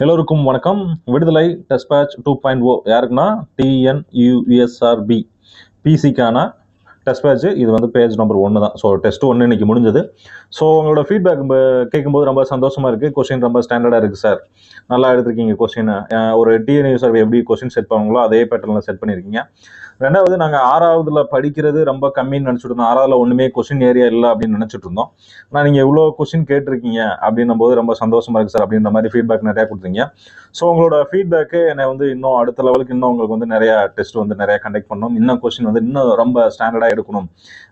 எல்லோருக்கும் வணக்கம். விடுதலை டெஸ்ட் பேட்ச் 2.0 யாருக்குன்னா டிஎன்யூஎஸ்ஆர்பி பிசிக்கான டெஸ்ட் பேட்ச். இது வந்து பேஜ் நம்பர் 1 தான். ஸோ டெஸ்ட் 1 இன்னைக்கு முடிஞ்சது. ஸோ உங்களோட ஃபீட்பேக் கேட்கும்போது ரொம்ப சந்தோஷமா இருக்குது. கொஸ்டின் ரொம்ப ஸ்டாண்டர்டாக இருக்குது சார், நல்லா எடுத்திருக்கீங்க கொஸ்டின். ஒரு டிஎன்யூஎஸ்ஆர்பி எப்படி கொஸ்டின் செட் பண்ணுவாங்களோ அதே பேட்டர்னில் செட் பண்ணியிருக்கீங்க. ரெண்டாவது, நாங்கள் 6ஆவதுல படிக்கிறது ரொம்ப கம்மின்னு நினச்சிட்டு இருந்தோம். 6ஆவதுல ஒன்றுமே கொஸ்டின் ஏரியா இல்லை அப்படின்னு நினச்சிட்டு இருந்தோம். ஆனால் நீங்கள் இவ்வளோ கொஸ்டின் கேட்டிருக்கீங்க அப்படின்னும் போது ரொம்ப சந்தோஷமா இருக்குது சார் அப்படின்ற மாதிரி ஃபீட்பேக் நிறையா கொடுத்தீங்க. ஸோ உங்களோட ஃபீட்பேக்கு என்னை வந்து இன்னும் அடுத்த லெவலுக்கு இன்னும் உங்களுக்கு வந்து நிறையா டெஸ்ட் வந்து நிறையா கண்டக்ட் பண்ணணும், இன்னும் கொஸ்டின் வந்து இன்னும் ரொம்ப ஸ்டாண்டர்டாக எடுக்கணும்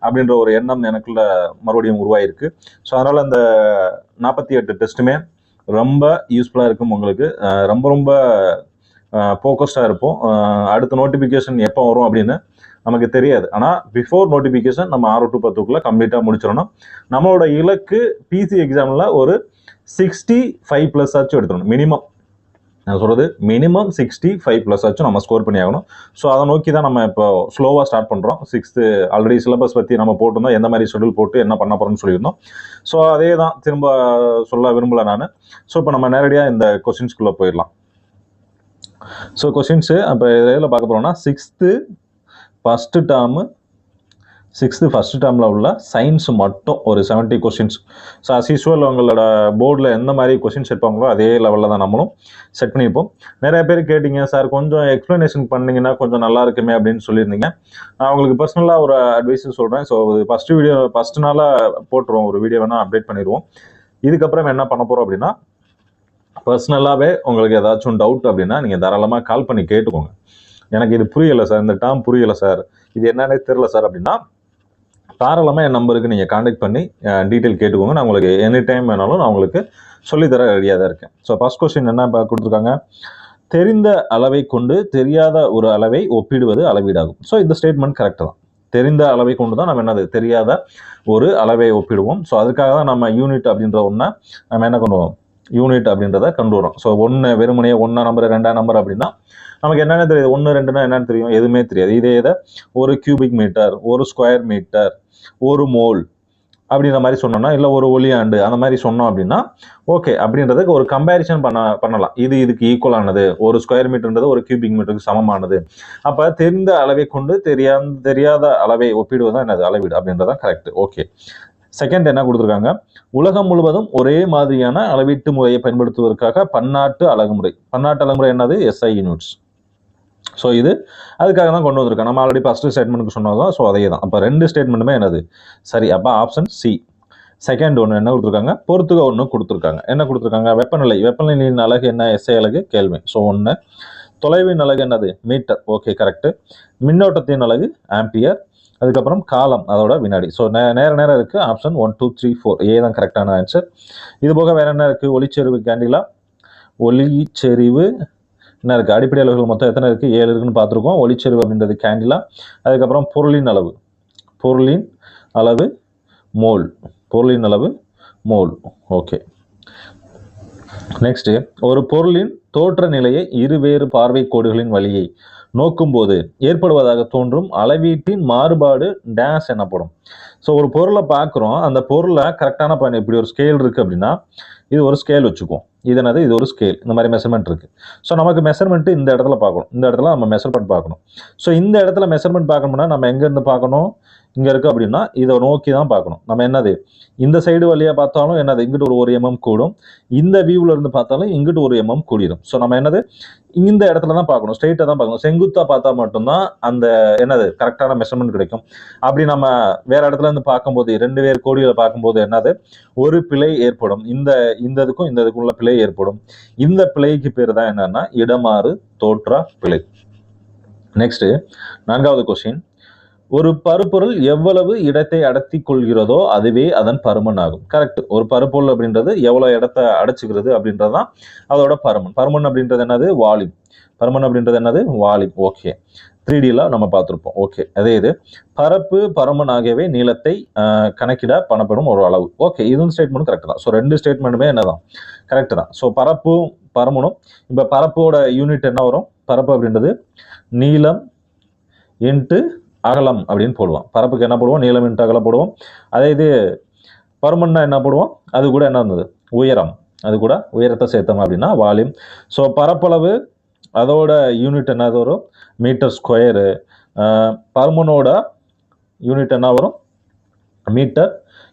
அப்படின்ற ஒரு எண்ணம் எனக்குள்ள மறுபடியும் உருவாயிருக்கு. ஸோ அதனால் அந்த 48 டெஸ்ட்டுமே ரொம்ப யூஸ்ஃபுல்லாக இருக்கும் உங்களுக்கு. ரொம்ப ரொம்ப ஃபோக்கஸ்டாக இருப்போம். அடுத்த நோட்டிஃபிகேஷன் எப்போ வரும் அப்படின்னு நமக்கு தெரியாது. ஆனால் பிஃபோர் நோட்டிஃபிகேஷன் நம்ம 6 to 10க்குள்ளே கம்ப்ளீட்டாக முடிச்சிடணும். நம்மளோட இலக்கு பிசி எக்ஸாமில் ஒரு 65+ ஆச்சும் எடுத்துடணும். மினிமம், நான் சொல்கிறது மினிமம் 65+ ஆச்சும் நம்ம ஸ்கோர் பண்ணி ஆகணும். ஸோ அதை நோக்கி தான் நம்ம இப்போ ஸ்லோவாக ஸ்டார்ட் பண்ணுறோம். 6th ஆல்ரெடி சிலபஸ் பற்றி நம்ம போட்டிருந்தோம், எந்த மாதிரி ஷெடியூல் போட்டு என்ன பண்ண போகிறோம்னு சொல்லியிருந்தோம். ஸோ அதே தான் திரும்ப சொல்ல விரும்பலை நான். ஸோ இப்போ நம்ம நேரடியாக இந்த கொஸ்டின்ஸ்குள்ளே போயிடலாம். ஸோ கொஸ்டின்ஸு அப்போ இதில் பார்க்க போகிறோம்னா 6th ஃபஸ்ட்டு டேர்மில் உள்ள சயின்ஸ் மட்டும் ஒரு 70 கொஸ்டின்ஸ். ஸோ அஸ் யூஸ்வல் உங்களோட போர்டில் எந்த மாதிரி கொஸ்டின் செட் பண்ணுங்களோ அதே லெவலில் தான் நம்மளும் செட் பண்ணியிருப்போம். நிறைய பேர் கேட்டிங்க, சார் கொஞ்சம் எக்ஸ்ப்ளனேஷன் பண்ணிங்கன்னா கொஞ்சம் நல்லா இருக்குமே அப்படின்னு சொல்லியிருந்தீங்க. நான் உங்களுக்கு பர்சனலாக ஒரு அட்வைஸ் சொல்கிறேன். ஸோ ஃபஸ்ட்டு நாளாக போட்டுருவோம், ஒரு வீடியோ வேணால் அப்டேட் பண்ணிடுவோம். இதுக்கப்புறம் என்ன பண்ண போகிறோம் அப்படின்னா, பர்சனலாகவே உங்களுக்கு ஏதாச்சும் டவுட் அப்படின்னா நீங்கள் தாராளமாக கால் பண்ணி கேட்டுக்கோங்க. எனக்கு இது புரியலை சார், இந்த டேர்ம் புரியலை சார், இது என்னன்னே தெரில சார் அப்படின்னா தாராளமாக என் நம்பருக்கு நீங்கள் கான்டாக்ட் பண்ணி டீட்டெயில் கேட்டுக்கோங்க. நான் உங்களுக்கு எனி டைம் வேணாலும் நான் உங்களுக்கு சொல்லித்தர ரெடியாக தான் இருக்கேன். ஸோ ஃபர்ஸ்ட் கொஸ்டின் என்ன கொடுத்துருக்காங்க, தெரிந்த அளவை கொண்டு தெரியாத ஒரு அளவை ஒப்பிடுவது அளவீடாகும். ஸோ இந்த ஸ்டேட்மெண்ட் கரெக்டு தான். தெரிந்த அளவை கொண்டு தான் நம்ம என்னது தெரியாத ஒரு அளவை ஒப்பிடுவோம். ஸோ அதுக்காக தான் நம்ம யூனிட் அப்படின்ற ஒன்றை நம்ம என்ன பண்ணுவோம், யூனிட் அப்படின்றத கொண்டு வரோம். ஸோ 1 வெறுமனையே 1 நம்பர் 2 நம்பர் அப்படின்னா நமக்கு என்னென்ன தெரியுது, 1 2னா என்னன்னு தெரியும், எதுவுமே தெரியாது. இதே இதை ஒரு கியூபிக் மீட்டர், ஒரு ஸ்கொயர் மீட்டர், ஒரு மோல் அப்படின்ற மாதிரி சொன்னோம்னா, இல்லை ஒரு ஒளியாண்டு அந்த மாதிரி சொன்னோம் அப்படின்னா ஓகே, அப்படின்றதுக்கு ஒரு கம்பேரிசன் பண்ணலாம். இதுக்கு ஈக்குவலானது, ஒரு ஸ்கொயர் மீட்டர்ன்றது ஒரு கியூபிக் மீட்டருக்கு சமமானது. அப்போ தெரிந்த அளவை கொண்டு தெரியாத அளவை ஒப்பிடுவதுதான் என்னது அளவீடு அப்படின்றதான் கரெக்ட். ஓகே, செகண்ட் என்ன கொடுத்துருக்காங்க, உலகம் முழுவதும் ஒரே மாதிரியான அளவீட்டு முறையை பயன்படுத்துவதற்காக பன்னாட்டு அலகுமுறை. பன்னாட்டு அலகுமுறை என்னது, எஸ்ஐ யூனிட்ஸ். ஸோ இது அதுக்காக தான் கொண்டு வந்திருக்கேன். நம்ம ஆல்ரெடி ஃபர்ஸ்ட் ஸ்டேட்மெண்ட்டுக்கு சொன்னதான். ஸோ அதே தான். அப்போ 2 ஸ்டேட்மெண்ட்டுமே என்னது சரி. அப்போ ஆப்ஷன் சி. செகண்ட் ஒன்று என்ன கொடுத்துருக்காங்க, பொறுத்துக ஒன்று கொடுத்துருக்காங்க. என்ன கொடுத்துருக்காங்க, வெப்பநிலையின் அலகு என்ன, எஸ்ஐ அலகு கெல்வின். ஸோ 1. தொலைவின் அலகு என்னது, மீட்டர். Okay, correct. மின்னோட்டத்தின் அலகு ஆம்பியர். அதுக்கப்புறம் காலம், அதோட வினாடி. ஸோ நேரம் இருக்குது. ஆப்ஷன் 1 2 3 4 ஏ தான் கரெக்டான ஆன்சர். இது போக வேற என்ன இருக்குது, ஒளிச்செறிவு கேண்டிலா, ஒளிச்செறிவு என்ன இருக்குது, அடிப்படை அளவுகள் மொத்தம் எத்தனை இருக்குது, 7 இருக்குன்னு பார்த்துருக்கோம். ஒளிச்செறிவு அப்படின்றது கேண்டிலா. அதுக்கப்புறம் பொருளின் அளவு மோல். பொருளின் அளவு மோல். ஓகே, நெக்ஸ்ட், ஒரு பொருளின் தோற்ற நிலையை இருவேறு பார்வை கோடுகளின் வழியை நோக்கும் போது ஏற்படுவதாக தோன்றும் அளவீட்டின் மாறுபாடு டேஷ் எனப்படும். ஸோ ஒரு பொருளை பார்க்குறோம், அந்த பொருளை கரெக்டான பண்ணி இப்படி ஒரு ஸ்கேல் இருக்குது அப்படின்னா இது ஒரு ஸ்கேல் வச்சுக்குவோம். இது என்னது, இது ஒரு ஸ்கேல். இந்த மாதிரி மெஷர்மெண்ட் இருக்குது. ஸோ நமக்கு மெஷர்மெண்ட் இந்த இடத்துல பார்க்கணும், இந்த இடத்துல நம்ம மெஷர்மெண்ட் பார்க்கணும். ஸோ இந்த இடத்துல மெஷர்மெண்ட் பார்க்கணும்னா நம்ம எங்கேருந்து பார்க்கணும், இங்கே இருக்குது அப்படின்னா இதை நோக்கி தான் பார்க்கணும். நம்ம என்னது இந்த சைடு வழியாக பார்த்தாலும் என்னது இங்கிட்டு ஒரு mm கூடும், இந்த வியூவில் இருந்து பார்த்தாலும் இங்கிட்டு ஒரு mm கூடிடும். ஸோ நம்ம என்னது இந்த இடத்துல தான் பார்க்கணும், ஸ்ட்ரெயிட்டாக தான் பார்க்கணும். செங்குத்தாக பார்த்தா மட்டும்தான் அந்த என்னது கரெக்டான மெஷர்மெண்ட் கிடைக்கும். அப்படி நம்ம வேற இடத்துல இருந்து பார்க்கும்போது 2 வேறு கோடிகளை பார்க்கும்போது என்னது ஒரு பிழை ஏற்படும். இந்த இதுக்குள்ள பிழை ஏற்படும். இந்த பிழைக்கு பேர் தான் என்னன்னா இடமாறு தோற்றா பிழை. நெக்ஸ்ட் 4வது கொஸ்டின், ஒரு பருப்பொருள் எவ்வளவு இடத்தை அடர்த்தி கொள்கிறதோ அதுவே அதன் பருமன் ஆகும். கரெக்ட். ஒரு பருப்பொருள் அப்படின்றது எவ்வளவு இடத்தை அடைச்சுக்கிறது அப்படின்றதுதான் அதோட பருமன். பருமன் அப்படின்றது என்னது, வால்யூம். ஓகே, 3Dல நம்ம பார்த்துருப்போம். ஓகே, அதே இது பரப்பு பருமன் ஆகியவை நீளத்தை கணக்கிட பண்ணப்படும் ஒரு அளவு. ஓகே, இதுவும் ஸ்டேட்மெண்ட் கரெக்ட் தான். ஸோ 2 ஸ்டேட்மெண்ட்டுமே என்னதான் கரெக்ட் தான். ஸோ பரப்பும் பருமனும். இப்போ பரப்போட யூனிட் என்ன வரும், பரப்பு அப்படின்றது நீளம் இன்ட்டு அகலம் அப்படின்னு போடுவோம். பரப்புக்கு என்ன போடுவோம், நீளம் இன்ட்டு அகலம் போடுவோம். அதே இது பருமன்னா என்ன போடுவோம், அது கூட என்ன இருந்தது, உயரம். அது கூட உயரத்தை சேர்த்தோம் அப்படின்னா வால்யூம். ஸோ பரப்பளவு அதோட யூனிட் என்னது வரும்? Metre square. பருமனோட யூனிட் என்ன வரும்? Metre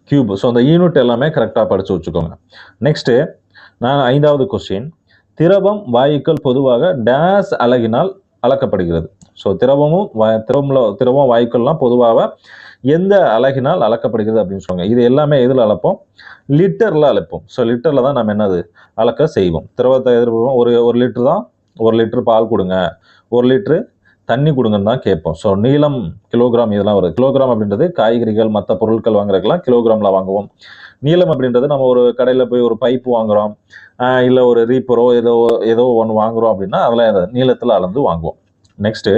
cube. ஸோ அந்த யூனிட் எல்லாமே கரெக்டாக படித்து வச்சுக்கோங்க. நெக்ஸ்ட்டு நான் 5வது கொஸ்டின், திரவம் வாயுக்கள் பொதுவாக டேஸ் அலகினால் அளக்கப்படுகிறது. ஸோ திரவம் வாயுக்கள்லாம் பொதுவாக எந்த அலகினால் அளக்கப்படுகிறது அப்படின்னு சொல்லுவாங்க. இது எல்லாமே எதில் அளப்போம்? லிட்டரில் அளப்போம். ஸோ லிட்டரில் தான் நம்ம என்னது அளக்க செய்வோம். திரவத்தை எதிர்ப்போம். ஒரு லிட்டர் தான், 1 லிட்டர் பால் கொடுங்க, 1 லிட்டரு தண்ணி கொடுங்கன்னு தான் கேட்போம். ஸோ நீளம் கிலோகிராம் இதெல்லாம் வருது. கிலோகிராம் அப்படின்றது காய்கறிகள் மற்ற பொருட்கள் வாங்குறதுக்கெல்லாம் கிலோகிராமில் வாங்குவோம். நீளம் அப்படின்றது நம்ம ஒரு கடையில் போய் ஒரு பைப்பு வாங்குகிறோம், இல்லை ஒரு ரீப்பரோ ஏதோ ஒன்று வாங்குகிறோம் அப்படின்னா அதில் நீளத்தில் அளந்து வாங்குவோம். நெக்ஸ்ட்டு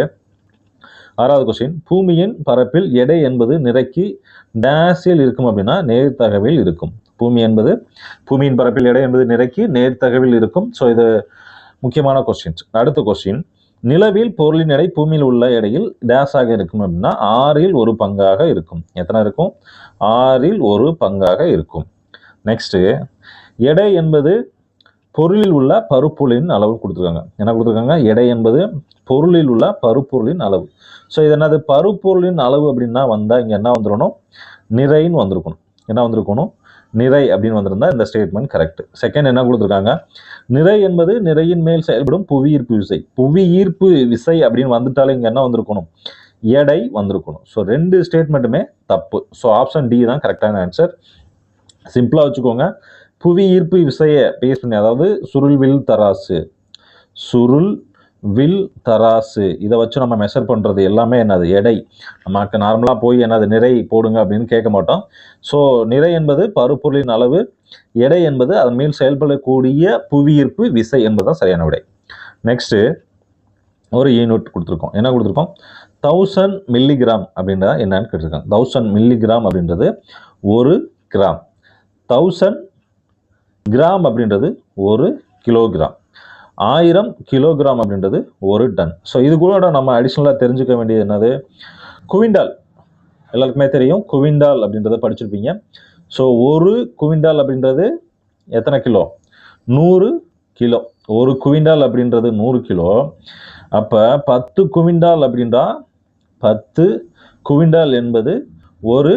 6வது கொஸ்டின், பூமியின் பரப்பில் எடை என்பது நிறைக்கு டேஸில் இருக்கும் அப்படின்னா நேர்த்தகவில் இருக்கும். பூமியின் பரப்பில் எடை என்பது நிறைக்கு நேர்த்தகவில் இருக்கும். ஸோ இது முக்கியமான கொஸ்டின்ஸ். அடுத்த கொஸ்டின், நிலவில் பொருளின் எடை பூமியில் உள்ள எடையில் டேஸாக இருக்கும் அப்படின்னா 6ல் 1 பங்காக இருக்கும். எத்தனை இருக்கும்? 6ல் 1 பங்காக இருக்கும். நெக்ஸ்ட்டு, எடை என்பது பொருளில் உள்ள பருப்பொருளின் அளவு கொடுத்துருக்காங்க. என்ன கொடுத்துருக்காங்க? எடை என்பது பொருளில் உள்ள பருப்பொருளின் அளவு. ஸோ இது என்னது? பருப்பொருளின் அளவு அப்படின்னா வந்தால் இங்கே என்ன வந்துடணும்? நிறைன்னு வந்திருக்கணும். என்ன வந்திருக்கணும்? நிறை அப்படின்னு வந்திருந்தா இந்த ஸ்டேட்மெண்ட் கரெக்ட். செகண்ட் என்ன கொடுத்துருக்காங்க? நிறை என்பது நிறையின் மேல் செயல்படும் புவியீர்ப்பு விசை. புவியீர்ப்பு விசை அப்படின்னு வந்துட்டாலே இங்கே என்ன வந்திருக்கணும்? எடை வந்திருக்கணும். ஸோ 2 ஸ்டேட்மெண்ட்டுமே தப்பு. ஸோ ஆப்ஷன் டி தான் கரெக்டான ஆன்சர். சிம்பிளாக வச்சுக்கோங்க. புவி ஈர்ப்பு விசையை பேஸ் பண்ணி, அதாவது சுருள்வில் தராசு இதை வச்சு நம்ம மெஷர் பண்ணுறது எல்லாமே என்னது? எடை. நமக்கு நார்மலாக போய் என்னது நிறை போடுங்க அப்படின்னு கேட்க மாட்டோம். ஸோ நிறை என்பது பருப்பொருளின் அளவு, எடை என்பது அதன் மேல் செயல்படக்கூடிய புவியீர்ப்பு விசை என்பதுதான் சரியான விடை. நெக்ஸ்ட்டு ஒரு யூனிட் கொடுத்துருக்கோம். என்ன கொடுத்துருக்கோம்? 1000 மில்லிகிராம் அப்படின்றத என்னன்னு கேட்டிருக்காங்க. 1000 மில்லிகிராம் அப்படின்றது 1 கிராம். 1000 கிராம் அப்படின்றது 1 கிலோகிராம். 1000 கிலோகிராம் அப்படின்றது 1 டன். ஸோ இது கூட நம்ம அடிஷ்னலாக தெரிஞ்சுக்க வேண்டியது என்னது? குவிண்டால். எல்லாருக்குமே தெரியும், குவிண்டால் அப்படின்றத படிச்சிருப்பீங்க. ஸோ 1 குவிண்டால் அப்படின்றது எத்தனை கிலோ? 100 கிலோ. 1 குவிண்டால் அப்படின்றது 100 கிலோ. அப்போ 10 குவிண்டால் அப்படின்றா 10 குவிண்டால் என்பது 1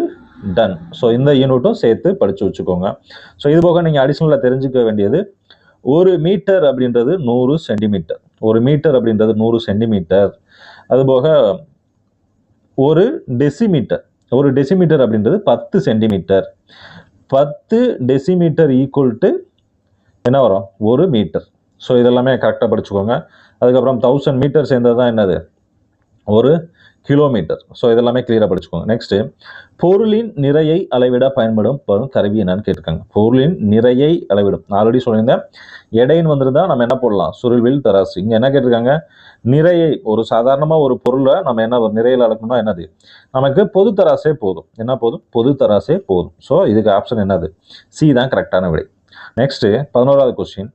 டன். ஸோ இந்த யூனிட்டும் சேர்த்து படித்து வச்சுக்கோங்க. ஸோ இது போக நீங்கள் அடிஷ்னலாக தெரிஞ்சுக்க வேண்டியது, 1 மீட்டர் அப்படின்றது 100 சென்டிமீட்டர். 1 மீட்டர் அப்படின்றது 100 சென்டிமீட்டர். அதுபோக 1 டெசிமீட்டர். 1 டெசிமீட்டர் அப்படின்றது 10 சென்டிமீட்டர். 10 டெசிமீட்டர் ஈக்குவல் டு என்ன வரும்? 1 மீட்டர். ஸோ இதெல்லாமே கரெக்டாக படிச்சுக்கோங்க. அதுக்கப்புறம் 1000 மீட்டர் சேர்ந்தது தான் என்னது? 1 கிலோமீட்டர். ஸோ இதெல்லாமே கிளியராக படிச்சுக்கோங்க. நெக்ஸ்ட்டு, பொருளின் நிறையை அளவிட பயன்படும் கருவி என்னன்னு கேட்டிருக்காங்க. பொருளின் நிறையை அளவிடும். ஆல்ரெடி சொல்லியிருந்தேன், எடைன்னு வந்துருந்தா நம்ம என்ன போடலாம்? சுருள்வில் தராசு. இங்கே என்ன கேட்டிருக்காங்க? நிறையை, ஒரு சாதாரணமாக ஒரு பொருளை நம்ம என்ன நிறையில் அளக்கணும்னா என்னது? நமக்கு பொது தராசே போதும். என்ன போதும்? பொது தராசே போதும். ஸோ இதுக்கு ஆப்ஷன் என்னது? சி தான் கரெக்டான விடை. நெக்ஸ்ட்டு 11வது கொஸ்டின்,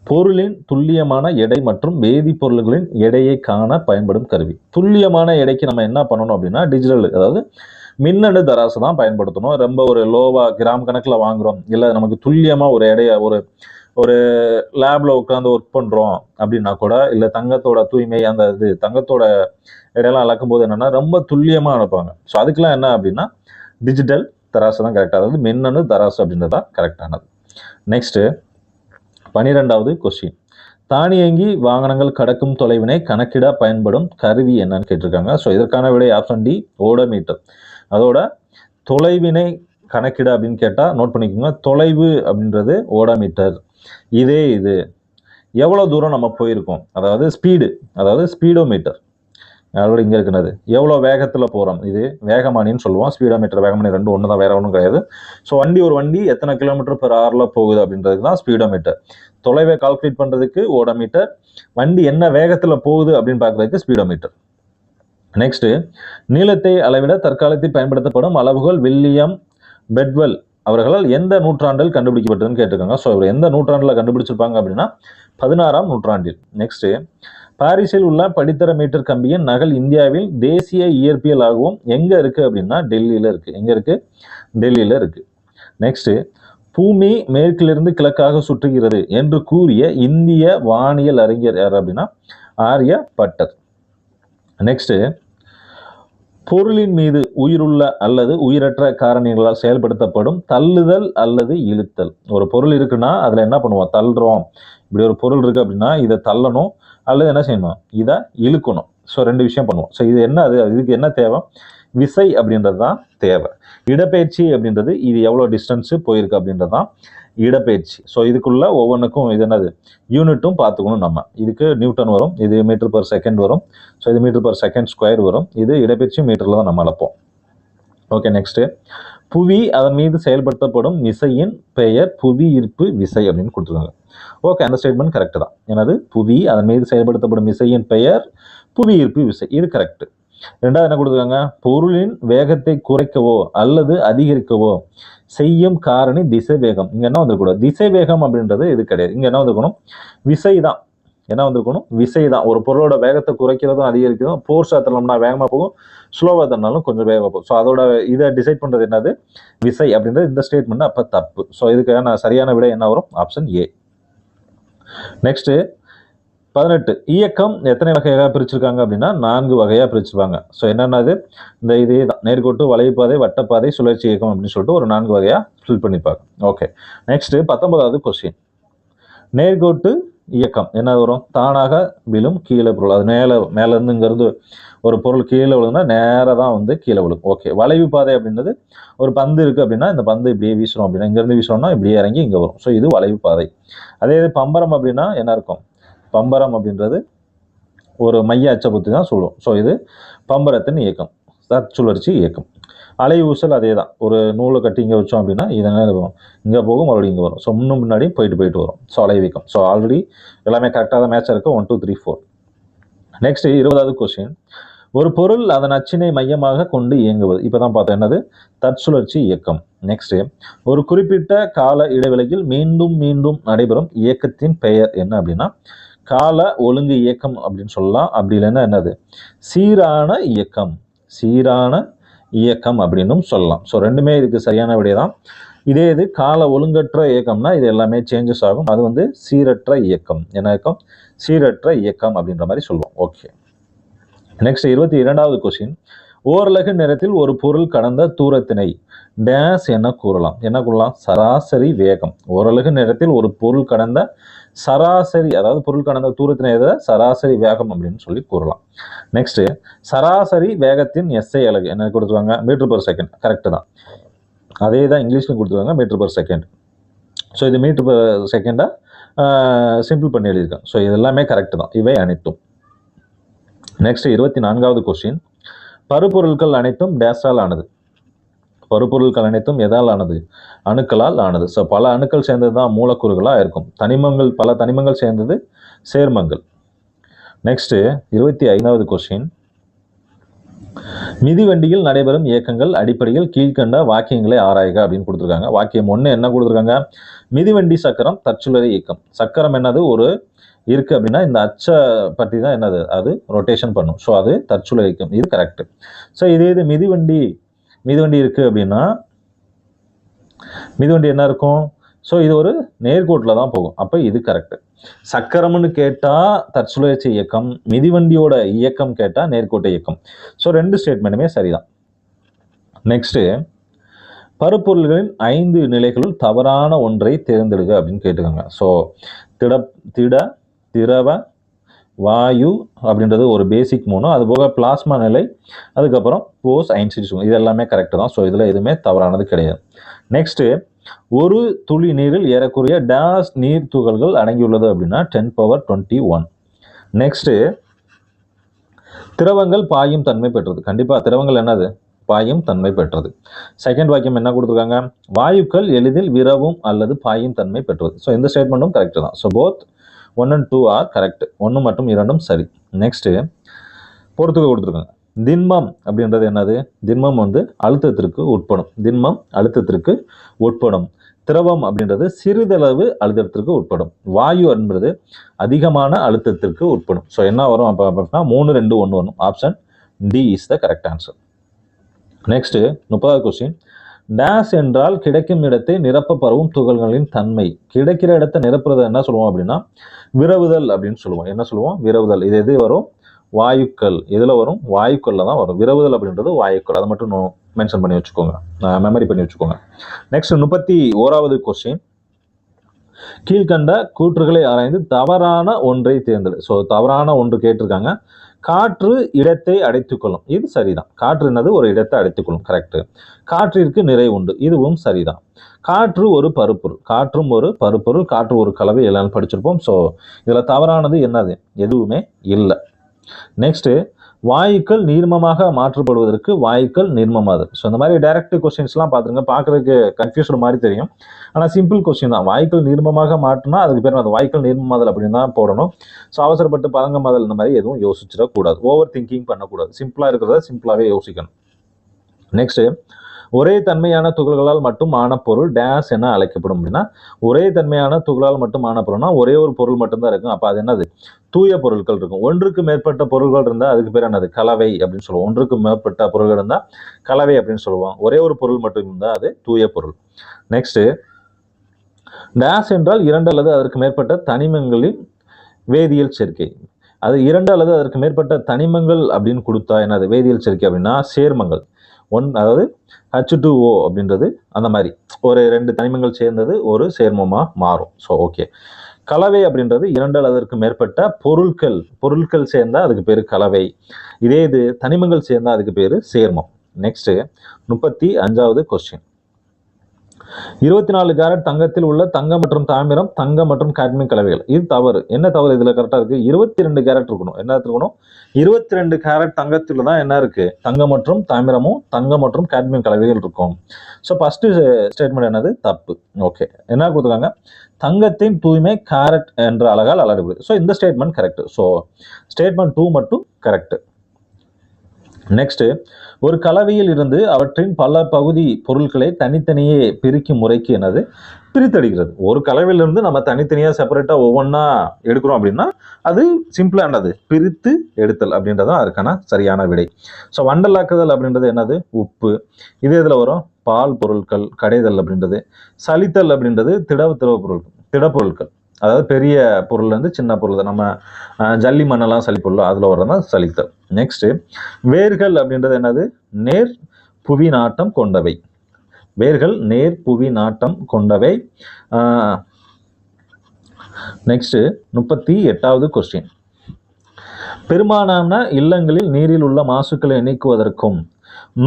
பொருளின் துல்லியமான எடை மற்றும் வேதிப்பொருள்களின் எடையை காண பயன்படும் கருவி. துல்லியமான எடைக்கு நம்ம என்ன பண்ணணும் அப்படின்னா டிஜிட்டல், அதாவது மின்னணு தராசு தான் பயன்படுத்தணும். ரொம்ப ஒரு லோவா கிராம் கணக்கில் வாங்குறோம், இல்லை நமக்கு துல்லியமாக ஒரு எடையை ஒரு லேப்ல உட்காந்து ஒர்க் பண்ணுறோம் அப்படின்னா கூட, இல்லை தங்கத்தோட தூய்மை அந்த தங்கத்தோட எடையெல்லாம் அளக்கும் போது என்னன்னா ரொம்ப துல்லியமாக அனுப்புவாங்க. ஸோ அதுக்கெல்லாம் என்ன அப்படின்னா டிஜிட்டல் தராசு தான் கரெக்டாக, அதாவது மின்னணு தராசு அப்படின்றது தான் கரெக்டானது. நெக்ஸ்ட்டு 12வது கொஸ்டின், தானியங்கி வாகனங்கள் கடக்கும் தொலைவினை கணக்கிட பயன்படும் கருவி என்னன்னு கேட்டிருக்காங்க. ஸோ இதற்கான விடை ஆப்ஷன் டி, ஓடோமீட்டர். அதோட தொலைவினை கணக்கிட அப்படின்னு கேட்டால் நோட் பண்ணிக்கோங்க, தொலைவு அப்படின்றது ஓடோமீட்டர். இது எவ்வளோ தூரம் நம்ம போயிருக்கோம், அதாவது ஸ்பீடோமீட்டர். ஆல்ரெடி இங்கே இருக்கிறது எவ்வளோ வேகத்தில் போகிறோம், இது வேகமானின்னு சொல்லுவோம். ஸ்பீடோமீட்டர் வேகமானி ரெண்டும் ஒன்று தான், வேற ஒன்றும் கிடையாது. ஸோ ஒரு வண்டி எத்தனை கிலோமீட்டர் பெர் ஹவரில் போகுது அப்படின்றதுக்கு தான் ஸ்பீடோமீட்டர். தொலைவை கால்குலேட் பண்ணுறதுக்கு ஓடோமீட்டர், வண்டி என்ன வேகத்தில் போகுது அப்படின்னு பார்க்குறதுக்கு ஸ்பீடோமீட்டர். நெக்ஸ்ட்டு, நீளத்தை அளவிட தற்காலத்தில் பயன்படுத்தப்படும் அளவுகள் வில்லியம் பெட்வெல் அவர்களால் எந்த நூற்றாண்டில் கண்டுபிடிக்கப்பட்டதுன்னு கேட்டிருக்காங்க. ஸோ இவர் எந்த நூற்றாண்டில் கண்டுபிடிச்சிருப்பாங்க அப்படின்னா 16ஆம் நூற்றாண்டில். நெக்ஸ்ட்டு, பாரிஸில் உள்ள படித்தர மீட்டர் கம்பியின் நகல் இந்தியாவில் தேசிய இயற்பியலாகவும் எங்கே இருக்குது அப்படின்னா டெல்லியில் இருக்குது. எங்கே இருக்குது? டெல்லியில் இருக்குது. நெக்ஸ்ட்டு, பூமி மேற்கிலிருந்து கிழக்காக சுற்றுகிறது என்று கூறிய இந்திய வானியல் அறிஞர் யார் அப்படின்னா ஆரியப்பட்டர். நெக்ஸ்ட், பொருளின் மீது உயிருள்ள அல்லது உயிரற்ற காரணிகளால் செயல்படுத்தப்படும் தள்ளுதல் அல்லது இழுத்தல். ஒரு பொருள் இருக்குன்னா அதுல என்ன பண்ணுவோம், தள்ளுறோம். இப்படி ஒரு பொருள் இருக்கு அப்படின்னா இதை தள்ளணும் அல்லது என்ன செய்யணும், இதை இழுக்கணும். ஸோ ரெண்டு விஷயம் பண்ணுவோம். ஸோ இது என்ன, அது இதுக்கு என்ன தேவை, விசை அப்படின்றது தான் தேவை. இடப்பெயர்ச்சி அப்படின்றது இது எவ்வளோ டிஸ்டன்ஸு போயிருக்கு அப்படின்றது தான் இடப்பெயர்ச்சி. ஸோ இதுக்குள்ள ஒவ்வொன்றுக்கும் இது என்னது யூனிட்டும் பார்த்துக்கணும். நம்ம இதுக்கு நியூட்டன் வரும், இது மீட்டர் பர் செகண்ட் வரும், ஸோ இது மீட்டர் பர் செகண்ட் ஸ்கொயர் வரும், இது இடப்பெயர்ச்சி மீட்டரில் தான் நம்ம அளப்போம். ஓகே, நெக்ஸ்ட்டு, புவி அதன் மீது செயல்படுத்தப்படும் விசையின் பெயர் புவி ஈர்ப்பு விசை அப்படின்னு கொடுத்துருக்காங்க. ஓகே, அந்த ஸ்டேட்மெண்ட் கரெக்டு தான். எனது புவி அதன் மீது செயல்படுத்தப்படும் விசையின் பெயர் புவி ஈர்ப்பு விசை, இது கரெக்ட். ரெண்டாவது என்ன கொடுத்துருக்காங்க, பொருளின் வேகத்தை குறைக்கவோ அல்லது அதிகரிக்கவோ செய்யும் காரணி திசை வேகம். இங்க என்ன வந்துருக்கூடாது, திசை வேகம் அப்படின்றது இது கிடையாது. இங்க என்ன வந்திருக்கணும், விசை தான். என்ன வந்திருக்கணும், விசை தான். ஒரு பொருளோட வேகத்தை குறைக்கிறதும் அதிகரிக்கிறதும், ஃபோர்ஸாக தரணும்னா வேகமாக போகும், ஸ்லோவாக தரனாலும் கொஞ்சம் வேகமாக போகும். ஸோ அதோட இதை டிசைட் பண்ணுறது என்னது, விசை அப்படின்றது. இந்த ஸ்டேட்மெண்ட் அப்போ தப்பு. ஸோ இதுக்கான சரியான விடை என்ன வரும், ஆப்ஷன் ஏ. நெக்ஸ்ட் 18, இயக்கம் எத்தனை வகையாக பிரிச்சிருக்காங்க அப்படின்னா 4 வகையாக பிரிச்சிருப்பாங்க. ஸோ என்னென்னது, இந்த இதே தான், நேர்கோட்டு, வளைவுப்பாதை, வட்டப்பாதை, சுழற்சி இயக்கம் அப்படின்னு சொல்லிட்டு ஒரு 4 வகையாக ஃபில் பண்ணிப்பாங்க. ஓகே, நெக்ஸ்ட் 19வது கொஸ்டின், நேர்கோட்டு இயக்கம் என்ன வரும், தானாக விழும் கீழே பொருள். அது மேலேருந்து இங்கேருந்து ஒரு பொருள் கீழே விழுதுன்னா நேராக தான் வந்து கீழே விழும். ஓகே, வளைவு பாதை அப்படின்றது ஒரு பந்து இருக்குது அப்படின்னா இந்த பந்து இப்படியே வீசுறோம் அப்படின்னா இங்கேருந்து வீசுறோம்னா இப்படியே இறங்கி இங்கே வரும். ஸோ இது வளைவு பாதை. அதே இது பம்பரம் அப்படின்னா என்ன இருக்கும், பம்பரம் அப்படின்றது ஒரு மைய அச்சை தான் சொல்லுவோம். ஸோ இது பம்பரத்தின் இயக்கம், தற்சுழற்சி இயக்கம். அலை ஊசல் அதே தான், ஒரு நூலை கட்டி இங்கே வச்சோம் அப்படின்னா இதனால் இங்கே போகும், மறுபடியும் இங்கே வரும். ஸோ முன்னும் முன்னாடி போயிட்டு வரும். ஸோ அலை வீக்கம். ஸோ ஆல்ரெடி எல்லாமே கரெக்டாக தான் மேட்ச் இருக்குது. 1 2 3 4. நெக்ஸ்ட் 20வது கொஸ்டின், ஒரு பொருள் அதன் அச்சினை மையமாக கொண்டு இயங்குவது. இப்போ தான் பார்த்தோம் என்னது, தற்சுழற்சி இயக்கம். நெக்ஸ்ட், ஒரு குறிப்பிட்ட கால இடைவெளியில் மீண்டும் மீண்டும் நடைபெறும் இயக்கத்தின் பெயர் என்ன அப்படின்னா கால ஒழுங்கு இயக்கம் அப்படின்னு சொல்லலாம். அப்படி இல்லைன்னா என்னது, சீரான இயக்கம். சீரான இயக்கம் அப்படின்னும் சொல்லலாம். ஸோ ரெண்டுமே இதுக்கு சரியான விடை தான். இதே இது கால ஒழுங்கற்ற இயக்கம்னா இது எல்லாமே சேஞ்சஸ் ஆகும். அது வந்து சீரற்ற இயக்கம். என்ன இயக்கம், சீரற்ற இயக்கம் அப்படின்ற மாதிரி சொல்லுவோம். ஓகே, நெக்ஸ்ட் 22வது கொஸ்டின், ஓரலகு நேரத்தில் ஒரு பொருள் கடந்த தூரத்தினை டேஸ் என்ன கூறலாம். என்ன கூறலாம், சராசரி வேகம். ஓரலகு நேரத்தில் ஒரு பொருள் கடந்த சராசரி, அதாவது பொருள் கடந்த தூரத்தினை சராசரி வேகம் அப்படின்னு சொல்லி கூறலாம். நெக்ஸ்ட், சராசரி வேகத்தின் எஸ்ஐ அலகு என்ன கொடுத்துருவாங்க, மீட்டர் பர் செகண்ட். கரெக்டு தான். அதே தான் இங்கிலீஷ்லையும் கொடுத்துருவாங்க, மீட்டர் பர் செகண்ட். ஸோ இது மீட்டர் பர் செகண்டாக சிம்பிள் பண்ணி எழுதியிருக்காங்க. ஸோ இது எல்லாமே கரெக்டு தான், இவை அனைத்தும். நெக்ஸ்ட் 24வது கொஸ்டின், பருப்பொருட்கள் அனைத்தும் டேஸால் ஆனது. பருப்பொருட்கள் அனைத்தும் எதால் ஆனது, அணுக்களால் ஆனது. ஸோ பல அணுக்கள் சேர்ந்தது தான் மூலக்கூறுகளாக இருக்கும். தனிமங்கள், பல தனிமங்கள் சேர்ந்தது சேர்மங்கள். நெக்ஸ்ட் 25வது கொஸ்டின், மிதிவண்டியில் நடைபெறும் இயக்கங்கள் அடிப்படையில் கீழ்கண்ட வாக்கியங்களை ஆராய்க அப்படின்னு கொடுத்துருக்காங்க. வாக்கியம் 1 என்ன கொடுத்துருக்காங்க, மிதிவண்டி சக்கரம் தற்சுழறி இயக்கம். சக்கரம் என்னது, ஒரு இருக்கு அப்படின்னா இந்த அச்சை பற்றி தான் என்னது, அது ரொட்டேஷன் பண்ணும். ஸோ அது தற்சுழறி இயக்கம், இது கரெக்ட். ஸோ இது மிதிவண்டி இருக்கு அப்படின்னா மிதிவண்டி என்ன இருக்கும், ஸோ இது ஒரு நேர்கோட்டில் தான் போகும். அப்போ இது கரெக்ட். சக்கரம்னு கேட்டால் தற்சுழற்சி இயக்கம், மிதிவண்டியோட இயக்கம் கேட்டால் நேர்கோட்டு இயக்கம். ஸோ ரெண்டு ஸ்டேட்மெண்ட்டுமே சரிதான். நெக்ஸ்ட்டு, பருப்பொருள்களின் 5 நிலைகளுள் தவறான ஒன்றை தேர்ந்தெடுக்க அப்படின்னு கேட்டுக்கோங்க. ஸோ திரவ, வாயு அப்படின்றது ஒரு பேசிக் 3, அது போக பிளாஸ்மா நிலை, அதுக்கப்புறம் போஸ், ஐன்ஸ்டீன், இது எல்லாமே கரெக்டு தான். ஸோ இதில் எதுவுமே தவறானது கிடையாது. நெக்ஸ்ட்டு, ஒரு துளி நீரில் ஏறக்குறைய டேஸ் நீர் துகள்கள் அடங்கியுள்ளது அப்படின்னா 10^21. நெக்ஸ்ட்டு, திரவங்கள் பாயும் தன்மை பெற்றது. கண்டிப்பாக திரவங்கள் என்னது, பாயும் தன்மை பெற்றது. செகண்ட் வாக்கியம் என்ன கொடுத்துருக்காங்க, வாயுக்கள் எளிதில் விரவும் அல்லது பாயும் தன்மை பெற்றது. ஸோ இந்த ஸ்டேட்மெண்ட்டும் கரெக்டு தான். So both 1 and 2 are correct. 1 மற்றும் 2 சரி. நெக்ஸ்ட்டு, பொறுத்துக்க கொடுத்துருக்காங்க. திண்மம் அப்படின்றது என்னது, திண்மம் வந்து அழுத்தத்திற்கு உட்படும். திண்மம் அழுத்தத்திற்கு உட்படும். திரவம் அப்படின்றது சிறிதளவு அழுத்தத்திற்கு உட்படும். வாயு என்பது அதிகமான அழுத்தத்திற்கு உட்படும். ஸோ என்ன வரும் அப்போ அப்படின்னா 3 2 1 வரும். Option D is the correct answer. Next 30வது கொஸ்டின், டேஸ் என்றால் கிடைக்கும் இடத்தை நிரப்ப பரவும் துகள்களின் தன்மை. கிடைக்கிற இடத்தை நிரப்புறது என்ன சொல்லுவோம் அப்படின்னா விரவுதல் அப்படின்னு சொல்லுவோம். என்ன சொல்லுவோம்? விரவுதல். இது எது வரும்? வாயுக்கள். எதுல வரும்? வாயுக்கள்ல தான் வரும். விரவுதல் அப்படின்றது வாயுக்கள். அதை மட்டும் மென்ஷன் பண்ணி வச்சுக்கோங்க, மெமரி பண்ணி வச்சுக்கோங்க. நெக்ஸ்ட் 31வது கொஸ்டின். கீழ்கண்ட கூற்றுகளை ஆராய்ந்து தவறான ஒன்றை தேர்ந்தெடு. ஸோ தவறான ஒன்று கேட்டிருக்காங்க. காற்று இடத்தை அடைத்துக்கொள்ளும். இது சரிதான். காற்று என்னது? ஒரு இடத்தை அடைத்துக்கொள்ளும். கரெக்ட். காற்றிற்கு நிறை உண்டு. இதுவும் சரிதான். காற்று ஒரு பருப்பொருள். காற்றும் ஒரு பருப்பொருள். காற்று ஒரு கலவை. எல்லாம் படிச்சிருப்போம். ஸோ இதுல தவறானது என்னது? எதுவுமே இல்லை. நெக்ஸ்ட், வாயுக்கள் நீர்மமாக மாற்றப்படுவதற்கு வாயுக்கள் நீர்மமாதல். ஸோ இந்த மாதிரி டைரக்ட் கொஸ்டின்ஸ்லாம் பார்த்துருங்க. பார்க்கறதுக்கு கன்ஃபியூஸ்டு மாதிரி தெரியும், ஆனால் சிம்பிள் கொஸ்டின் தான். வாயுக்கள் நீர்மமாக மாற்றினா அதுக்கு பேர் அந்த வாயுக்கள் நீர்மமாதல் அப்படின்னு தான் போடணும். ஸோ அவசரப்பட்டு பதங்கமாதல் இந்த மாதிரி எதுவும் யோசிச்சிடக்கூடாது. ஓவர் திங்கிங் பண்ணக்கூடாது. சிம்பிளாக இருக்கிறத சிம்பிளாகவே யோசிக்கணும். நெக்ஸ்ட், ஒரே தன்மையான துகள்களால் மட்டும் ஆன பொருள் டேஸ் என அழைக்கப்படும். அப்படின்னா ஒரே தன்மையான துகளால் மட்டும் ஆன பொருள்னா ஒரே ஒரு பொருள் மட்டும்தான் இருக்கும். அப்போ அது என்னது? தூய பொருட்கள் இருக்கும். ஒன்றுக்கு மேற்பட்ட பொருள்கள் இருந்தால் அதுக்கு பேர் என்னது? கலவை அப்படின்னு சொல்லுவோம். ஒன்றுக்கு மேற்பட்ட பொருள்கள் இருந்தால் கலவை அப்படின்னு சொல்லுவோம். ஒரே ஒரு பொருள் மட்டும் இருந்தால் அது தூய பொருள். நெக்ஸ்ட், டேஸ் என்றால் 2 அல்லது அதற்கு மேற்பட்ட தனிமங்களின் வேதியியல் சேர்க்கை. அது 2 அல்லது அதற்கு மேற்பட்ட தனிமங்கள் அப்படின்னு கொடுத்தா என்னது? வேதியியல் சேர்க்கை அப்படின்னா சேர்மங்கள். அதாவது H2O அப்படின்றது அந்த மாதிரி ஒரு 2 தனிமங்கள் சேர்ந்தது ஒரு சேர்மமா மாறும். So okay. கலவை அப்படின்றது 2 அல்லது அதற்கு மேற்பட்ட பொருட்கள் சேர்ந்தா அதுக்கு பேரு கலவை. இதே இது தனிமங்கள் சேர்ந்தா அதுக்கு பேரு சேர்மம். Next 35வது question. 24 கேரட் தங்கத்தில் உள்ள தங்கம் மற்றும் தாமிரம், தங்கம் மற்றும் காட்மியம் கலவைகள். இது தவறு. என்ன தவறு? இதுல கரெக்டா இருக்கு. 22 கேரட் இருக்கணும். என்ன இருக்கணும்? 22 கேரட் தங்கத்துல தான் என்ன இருக்கு? தங்கம் மற்றும் தாமிரமும் தங்கம் மற்றும் காட்மியம் கலவைகள் இருக்கும். ஸோ ஃபர்ஸ்ட் ஸ்டேட்மெண்ட் என்னது? தப்பு. ஓகே. என்ன கொடுத்துருக்காங்க? தங்கத்தின் தூய்மை கேரட் என்ற அழகால் அளவிடுது. ஸோ இந்த ஸ்டேட்மெண்ட் கரெக்ட். ஸோ ஸ்டேட்மெண்ட் 2 மட்டும் கரெக்ட். நெக்ஸ்ட், ஒரு கலவையில் இருந்து அவற்றின் பல பகுதி பொருட்களை தனித்தனியே பிரிக்கும் முறைக்கு என்னது? பிரித்தெடுக்கிறது. ஒரு கலவையிலிருந்து நம்ம தனித்தனியா செப்பரேட்டா ஒவ்வொன்றா எடுக்கிறோம் அப்படின்னா அது சிம்பிளா என்னது? பிரித்து எடுத்தல் அப்படின்றது அதுக்கான சரியான விடை. ஸோ வண்டலாக்குதல் அப்படின்றது என்னது? உப்பு. இது இதுல வரும் பால் பொருட்கள். கடைதல் அப்படின்றது. சலித்தல் அப்படின்றது திடப்பொருட்கள். அதாவது பெரிய பொருள்ல இருந்து சின்ன பொருள். நம்ம ஜல்லி மண்ணெல்லாம் சலிப்பொருள் அதுல வரதான் சலித்தல். நெக்ஸ்ட், வேர்கள் அப்படின்றது என்னது? நேர் புவி நாட்டம் கொண்டவை. வேர்கள் நேர் புவி நாட்டம் கொண்டவை. நெக்ஸ்ட் 38வது கொஸ்டின். பெரும்பாலான இல்லங்களில் நீரில் உள்ள மாசுக்களை நீக்குவதற்கும்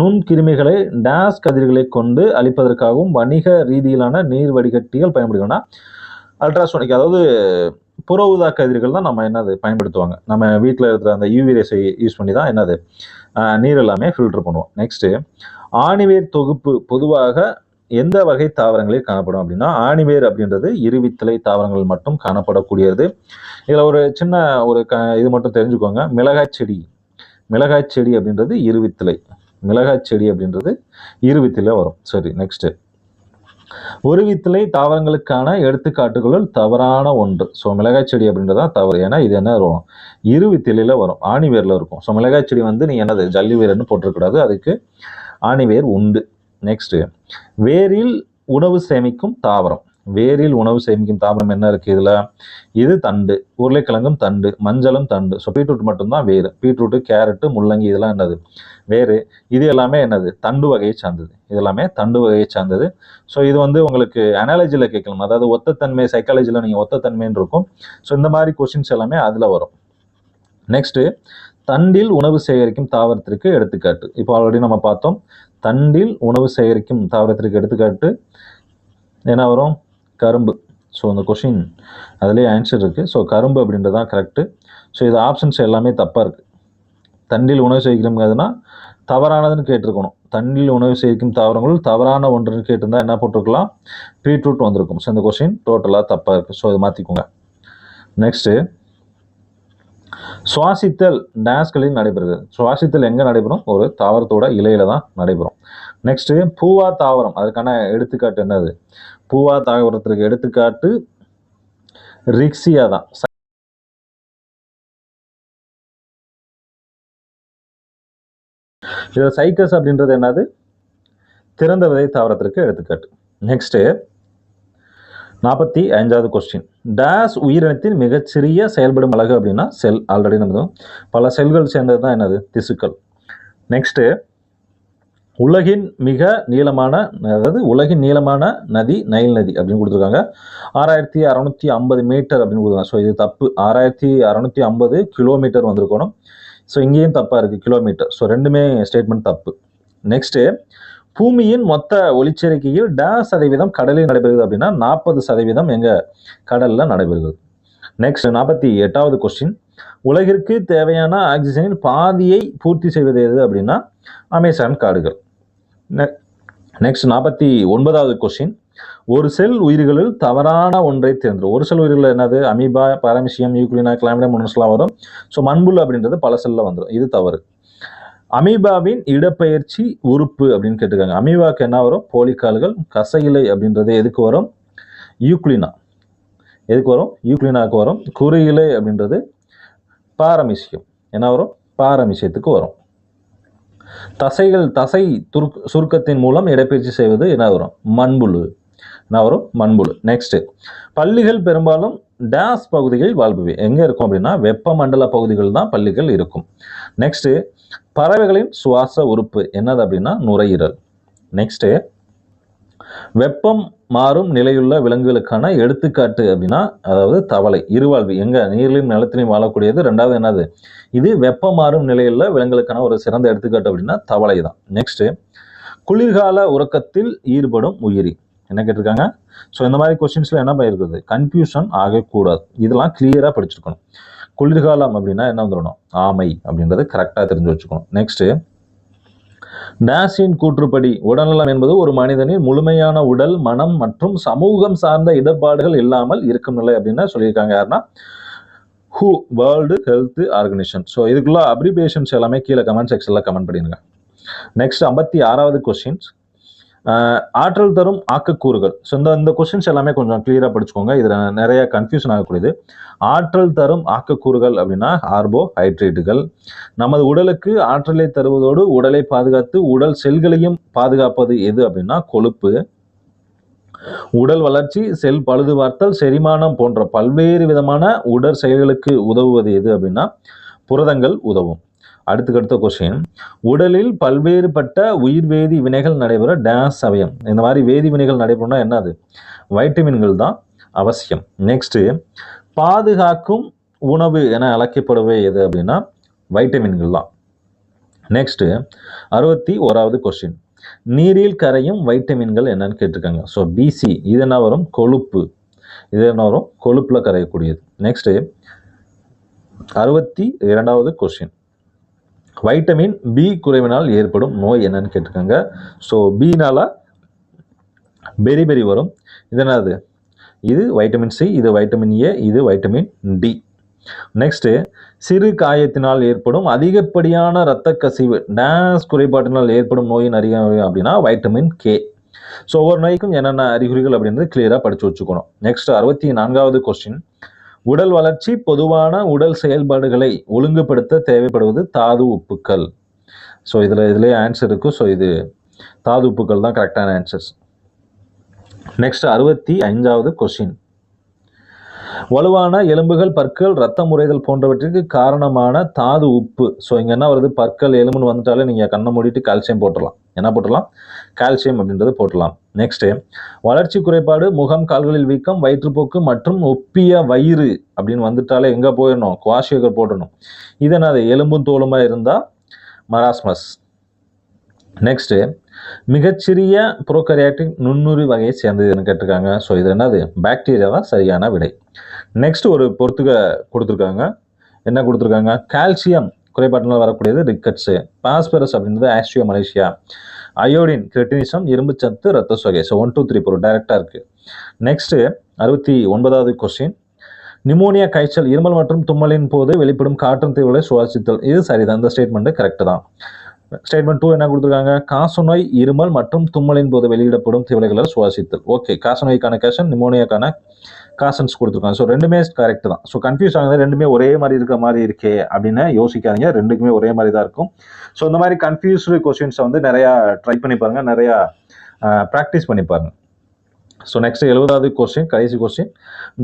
நுண்கிருமிகளை டேஸ் கதிர்களை கொண்டு அழிப்பதற்காகவும் வணிக ரீதியிலான நீர் வடிகட்டிகள் பயன்படுகிறோம்னா அல்ட்ராசோனிக், அதாவது புற ஊதா கதிர்கள் தான் நம்ம என்னது பயன்படுத்துவாங்க. நம்ம வீட்டில் இருக்கிற அந்த யூவி ரேஸை யூஸ் பண்ணி தான் என்னது நீர் எல்லாமே ஃபில்டர் பண்ணுவோம். நெக்ஸ்ட், ஆணிவேர் தொகுப்பு பொதுவாக எந்த வகை தாவரங்களில் காணப்படும் அப்படின்னா ஆணிவேர் அப்படின்றது இருவித்தலை தாவரங்கள் மட்டும் காணப்படக்கூடியது. இதில் ஒரு சின்ன இது மட்டும் தெரிஞ்சுக்கோங்க. மிளகாய் செடி அப்படின்றது இருவித்தலை. வரும். சரி. நெக்ஸ்ட், ஒருவித்தலை தாவரங்களுக்கான எடுத்துக்காட்டுகளுள் தவறான ஒன்று. ஸோ மிளகாய் செடி அப்படின்றதான் தவறு. ஏன்னா இது என்ன வரும்? இருவித்திலையில வரும். ஆணிவேர்ல இருக்கும். ஸோ மிளகாய் செடி வந்து நீங்க என்னது ஜல்லி வேர்னு போட்டிருக்கூடாது. அதுக்கு ஆணிவேர் உண்டு. நெக்ஸ்ட், வேரில் உணவு சேமிக்கும் தாவரம். என்ன இருக்கு இதுல? இது தண்டு. உருளைக்கிழங்கும் தண்டு, மஞ்சளும் தண்டு. ஸோ பீட்ரூட் மட்டும்தான் வேறு. பீட்ரூட்டு, கேரட்டு, முள்ளங்கி இதெல்லாம் என்னது? வேறு. இது எல்லாமே என்னது? தண்டு வகையை சார்ந்தது. ஸோ இது வந்து உங்களுக்கு அனாலஜியில் கேட்கலாம். அதாவது ஒத்தத்தன்மை, சைக்காலஜியில் நீங்கள் ஒத்தத்தன்மைன்னு இருக்கும். ஸோ இந்த மாதிரி கொஸ்டின்ஸ் எல்லாமே அதில் வரும். நெக்ஸ்ட், தண்டில் உணவு சேகரிக்கும் தாவரத்திற்கு எடுத்துக்காட்டு. இப்போ ஆல்ரெடி நம்ம பார்த்தோம். தண்டில் உணவு சேகரிக்கும் தாவரத்திற்கு எடுத்துக்காட்டு என்ன வரும்? கரும்பு. ஸோ இந்த கொஷின் அதுலேயே ஆன்சர் இருக்குது. ஸோ கரும்பு அப்படின்றது தான் கரெக்டு. ஸோ இது ஆப்ஷன்ஸ் எல்லாமே தப்பாக இருக்குது. தண்டில் உணவு சேகரிக்கிறதுனா தவறானதுன்னு கேட்டிருக்கணும். தண்டில் உணவு சேகரிக்கும் தாவரங்கள் தவறான ஒன்றுன்னு கேட்டிருந்தா என்ன போட்டிருக்கலாம்? பீட்ரூட் வந்திருக்கும். ஸோ இந்த கொஸ்டின் டோட்டலாக தப்பாக இருக்குது. ஸோ இது மாற்றிக்கோங்க. நெக்ஸ்ட்டு, சுவாசித்தல் டேஸ்களில் நடைபெறுகிறது. சுவாசித்தல் எங்கே நடைபெறும்? ஒரு தாவரத்தோட இலையில தான் நடைபெறும். நெக்ஸ்ட், பூவா தாவரம். அதுக்கான எடுத்துக்காட்டு என்னது? பூவா தாவரத்திற்கு எடுத்துக்காட்டு ரிக்ஸியா தான். இதில் சைக்கஸ் அப்படின்றது என்னது? திறந்த விதை தாவரத்திற்கு எடுத்துக்காட்டு. Next 45வது question. டேஸ் உயிரினத்தின் மிகச்சிறிய செயல்படும் அலகு அப்படின்னா செல். ஆல்ரெடி நம்ம பல செல்கள் சேர்ந்தது தான் என்னது? திசுக்கள். நெக்ஸ்ட் உலகின் மிக நீளமான, அதாவது உலகின் நீளமான நதி நைல் நதி அப்படின்னு கொடுத்துருக்காங்க. 6650 மீட்டர் அப்படின்னு கொடுத்துருக்காங்க. ஸோ இது தப்பு. 6650 கிலோமீட்டர் வந்திருக்கணும். ஸோ இங்கேயும் தப்பாக இருக்குது, கிலோமீட்டர். ஸோ ரெண்டுமே ஸ்டேட்மெண்ட் தப்பு. நெக்ஸ்ட்டு பூமியின் மொத்த ஒளிச்சேர்க்கையில் டேஸ் சதவீதம் கடலில் நடைபெறுகிறது அப்படின்னா 40% எங்கள் கடலில் நடைபெறுகிறது. நெக்ஸ்ட் 48வது கொஸ்டின். உலகிற்கு தேவையான ஆக்சிஜனில் பாதியை பூர்த்தி செய்வது எது அப்படின்னா அமேசான் காடுகள். நெக்ஸ்ட் 49வது கொஸ்டின். ஒரு செல் உயிர்களில் தவறான ஒன்றை தேர்ந்து. ஒரு செல் உயிர்கள் என்னது? அமீபா, பாராமிசியம், யூக்ளினா, கிளாமிடியம், மொனஸ்லாம் வரும். ஸோ மண்புழு அப்படின்றது பல செல்ல வந்துடும். இது தவறு. அமீபாவின் இடப்பெயர்ச்சி உறுப்பு அப்படின்னு கேட்டிருக்காங்க. அமீபாவுக்கு என்ன வரும்? போலிக்கால்கள். கசையிலை அப்படின்றது எதுக்கு வரும்? யூக்ளினா. எதுக்கு வரும்? யூக்ளினாவுக்கு வரும். குறியிலை அப்படின்றது பாரமிசியம். என்ன வரும்? பாரமிசியத்துக்கு வரும். தசைகள், தசை சுருக்கத்தின் மூலம் இடப்பெயர்ச்சி செய்வது என்ன வரும்? மண்புழு. என்ன வரும்? மண்புழு. நெக்ஸ்ட் பல்லிகள் பெரும்பாலும் டேஸ் பகுதிகளில் வாழ்பவை. எங்க இருக்கும் அப்படின்னா வெப்பமண்டல பகுதிகள் தான் பல்லிகள் இருக்கும். நெக்ஸ்ட் பறவைகளின் சுவாச உறுப்பு என்னது அப்படின்னா நுரையீரல். நெக்ஸ்ட் வெப்பம் மாறும் நிலையுள்ள விலங்குகளுக்கான எடுத்துக்காட்டு அப்படின்னா அதாவது தவளை. இருவாழ்வி. எங்க? நீரிலும் நிலத்திலையும் வாழக்கூடியது. ரெண்டாவது என்னது? இது வெப்பம் மாறும் நிலையுள்ள விலங்குகளுக்கான ஒரு சிறந்த எடுத்துக்காட்டு அப்படின்னா தவளை தான். நெக்ஸ்ட் குளிர்கால உறக்கத்தில் ஈடுபடும் உயிரி. என்ன கேட்டிருக்காங்க? ஸோ இந்த மாதிரி கொஸ்டின்ஸ்ல என்ன பண்ணிருக்குது? கன்ஃபியூஷன் ஆகக்கூடாது. இதெல்லாம் கிளியரா படிச்சிருக்கணும். குளிர்காலம் அப்படின்னா என்ன வந்துடணும்? ஆமை அப்படின்றது கரெக்டாக தெரிஞ்சு வச்சுக்கணும். நெக்ஸ்ட் டேஸின் கூற்றுப்படி உடல்நலம் என்பது ஒரு மனிதனின் முழுமையான உடல், மனம் மற்றும் சமூகம் சார்ந்த இடர்பாடுகள் இல்லாமல் இருக்கும் நிலை அப்படின்னு சொல்லியிருக்காங்க. யாருன்னா WHO, world health organisation. So இதுக்குள்ள அப்ரிபியேஷன்ஸ் எல்லாமே கீழே கமெண்ட் செக்ஷன்ல கமெண்ட் பண்ணிடுங்க. நெக்ஸ்ட் 56வது கொஸ்டின்ஸ். ஆற்றல் தரும் ஆக்கக்கூறுகள். ஸோ இந்த கொஸ்டின்ஸ் எல்லாமே கொஞ்சம் கிளியரா படிச்சுக்கோங்க. இதுல நிறைய கன்ஃபியூஷன் ஆகக்கூடியது. ஆற்றல் தரும் ஆக்கக்கூறுகள் அப்படின்னா கார்போஹைட்ரேட்டுகள். நமது உடலுக்கு ஆற்றலை தருவதோடு உடலை பாதுகாத்து உடல் செல்களையும் பாதுகாப்பது எது அப்படின்னா கொழுப்பு. உடல் வளர்ச்சி, செல் பழுதுபார்த்தல், செரிமானம் போன்ற பல்வேறு விதமான உடல் செயல்களுக்கு உதவுவது எது அப்படின்னா புரதங்கள் உதவும். அடுத்த கொஸ்டின். உடலில் பல்வேறுபட்ட உயிர்வேதி வினைகள் நடைபெற டேஸ் அவயம். இந்த மாதிரி வேதி வினைகள் நடைபெறணும்னா என்னது? வைட்டமின்கள் தான் அவசியம். நெக்ஸ்ட் பாதுகாக்கும் உணவு என அழைக்கப்படுவே எது அப்படின்னா வைட்டமின்கள் தான். நெக்ஸ்ட் 61வது கொஸ்டின். நீரில் கரையும் வைட்டமின்கள் என்னன்னு கேட்டிருக்காங்க. So B C. இது என்ன வரும்? கொழுப்பு. இது என்ன வரும்? கொழுப்புல கரையக்கூடியது. நெக்ஸ்ட் 62வது கொஸ்டின். வைட்டமின் பி குறைவினால் ஏற்படும் நோய் என்னன்னு கேட்டிருக்காங்க. ஸோ பினால பெரி வரும். இது என்னது? இது வைட்டமின் சி, இது வைட்டமின் ஏ, இது வைட்டமின் டி. நெக்ஸ்ட் சிறு காயத்தினால் ஏற்படும் அதிகப்படியான இரத்த கசிவு டேஸ் குறைபாட்டினால் ஏற்படும் நோயின் அறிகுறி அப்படின்னா வைட்டமின் கே. ஸோ ஒவ்வொரு நோய்க்கும் என்னென்ன அறிகுறிகள் அப்படின்றது கிளியரா படிச்சு வச்சுக்கணும். நெக்ஸ்ட் 64வது கொஸ்டின். உடல் வளர்ச்சி, பொதுவான உடல் செயல்பாடுகளை ஒழுங்குபடுத்த தேவைப்படுவது தாது உப்புக்கள். ஸோ இதுலேயே ஆன்சர் இருக்கு. ஸோ இது தாது உப்புக்கள் தான் கரெக்டான ஆன்சர்ஸ். Next 65வது question. வலுவான எலும்புகள், பற்கள், ரத்தம் உறைதல் போன்றவற்றிற்கு காரணமான தாது உப்பு. ஸோ இங்கே என்ன வருது? பற்கள், எலும்புன்னு வந்துட்டாலே நீங்கள் கண்ணை மூடிட்டு கால்சியம் போட்டுடலாம். என்ன போட்டுடலாம்? கால்சியம் அப்படின்றது போட்டுடலாம். நெக்ஸ்ட் வளர்ச்சி குறைபாடு, முகம், கால்களில் வீக்கம், வயிற்றுப்போக்கு மற்றும் ஒப்பிய வயிறு அப்படின்னு வந்துட்டாலே எங்கே போயிடணும்? குவாஷியோகர் போட்டணும். இது என்னது? எலும்பும் தோலுமா இருந்தால் மராஸ்மஸ். நெக்ஸ்ட் மிகச்சிறிய புரோகரியாட்டிக் நுண்ணுயிரி வகையை சேர்ந்ததுன்னு கேட்டிருக்காங்க. ஸோ இது என்னது? பாக்டீரியா தான் சரியான விடை. நெக்ஸ்ட் ஒரு பொறுத்துக கொடுத்துருக்காங்க. என்ன கொடுத்துருக்காங்க? கால்சியம் குறைபாட்டினால் வரக்கூடியது ரிக்கட்ஸு. பாஸ்பரஸ் அப்படின்றது ஆஸ்ட்ரியோ மலேசியா. அயோடின் கிரெட்டினிசம், இரும்பு சத்து, ரத்த சோகை. ஸோ 1 2 3 4 டைரக்டா இருக்கு. Next 69வது question. நிமோனியா, காய்ச்சல், இருமல் மற்றும் தும்மலின் போது வெளிப்படும் காற்றின் தீவிரங்களை சுவாசித்தல். இது சரிதான். இந்த ஸ்டேட்மெண்ட் கரெக்ட் தான். ஸ்டேட்மெண்ட் 2 என்ன கொடுத்துருக்காங்க? காசநோய், இருமல் மற்றும் தும்மலின் போது வெளியிடப்படும் திவலைகளை சுவாசித்தல். ஓகே, காசநோய்க்கான கேஷன், நிமோனியாக்கான காசன்ஸ் கொடுத்துருக்காங்க. ஸோ ரெண்டுமே கரெக்ட் தான். ஸோ கன்ஃபியூஸ் ஆகுது, ரெண்டுமே ஒரே மாதிரி இருக்கிற மாதிரி இருக்கே அப்படின்னு யோசிக்காதீங்க, ரெண்டுக்குமே ஒரே மாதிரி தான் இருக்கும். ஸோ இந்த மாதிரி கன்ஃபியூஸ்டு கொஸ்டின்ஸை வந்து நிறையா ட்ரை பண்ணி பாருங்க, நிறையா ப்ராக்டிஸ் பண்ணி பாருங்க. ஸோ நெக்ஸ்ட் 70வது கொஸ்டின், கடைசி கொஸ்டின்.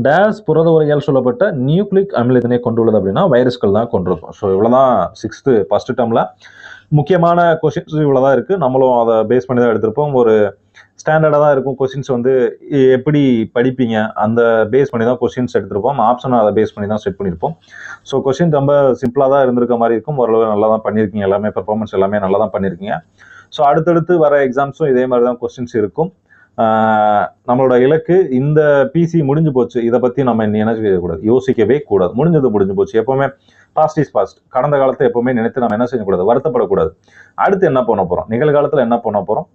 டேஸ் புரத உரையால் சொல்லப்பட்ட நியூக்ளிக் அமிலத்தினை கொண்டுள்ளது அப்படின்னா வைரஸ்கள் தான் கொண்டிருக்கும். ஸோ இவ்வளோதான் 6th ஃபர்ஸ்ட் டேர்மில் முக்கியமான கொஸ்டின்ஸ் இவ்வளோதான் இருக்குது. நம்மளும் அதை பேஸ் பண்ணி தான் எடுத்திருப்போம். ஒரு ஸ்டாண்டர்டாக தான் இருக்கும் கொஸ்டின்ஸ் வந்து எப்படி படிப்பீங்க அந்த பேஸ் பண்ணி தான் கொஸ்டின்ஸ் எடுத்திருப்போம். ஆப்ஷனை அதை பேஸ் பண்ணி தான் செட் பண்ணியிருப்போம். ஸோ கொஸ்டின் ரொம்ப சிம்பிளாக தான் இருந்திருக்க மாதிரி இருக்கும். ஓரளவு நல்லா தான் பண்ணியிருக்கீங்க, எல்லாமே பெர்ஃபார்மன்ஸ் எல்லாமே நல்லா தான் பண்ணியிருக்கீங்க. ஸோ அடுத்தடுத்து வர எக்ஸாம்ஸும் இதே மாதிரி தான் கொஸ்டின்ஸ் இருக்கும். நம்மளோட இலக்கு இந்த பிசி முடிஞ்சு போச்சு, இதை பற்றி நம்ம நினைக்கவே கூடாது, யோசிக்கவே கூடாது. முடிஞ்சு போச்சு. எப்போவுமே பாஸ்ட் இஸ் பாஸ்ட். கடந்த காலத்தை எப்போவுமே நினைத்து நம்ம என்ன செய்யக்கூடாது, வருத்தப்படக்கூடாது. அடுத்து என்ன பண்ண போகிறோம், நிகழ்காலத்தில் என்ன பண்ண போகிறோம்,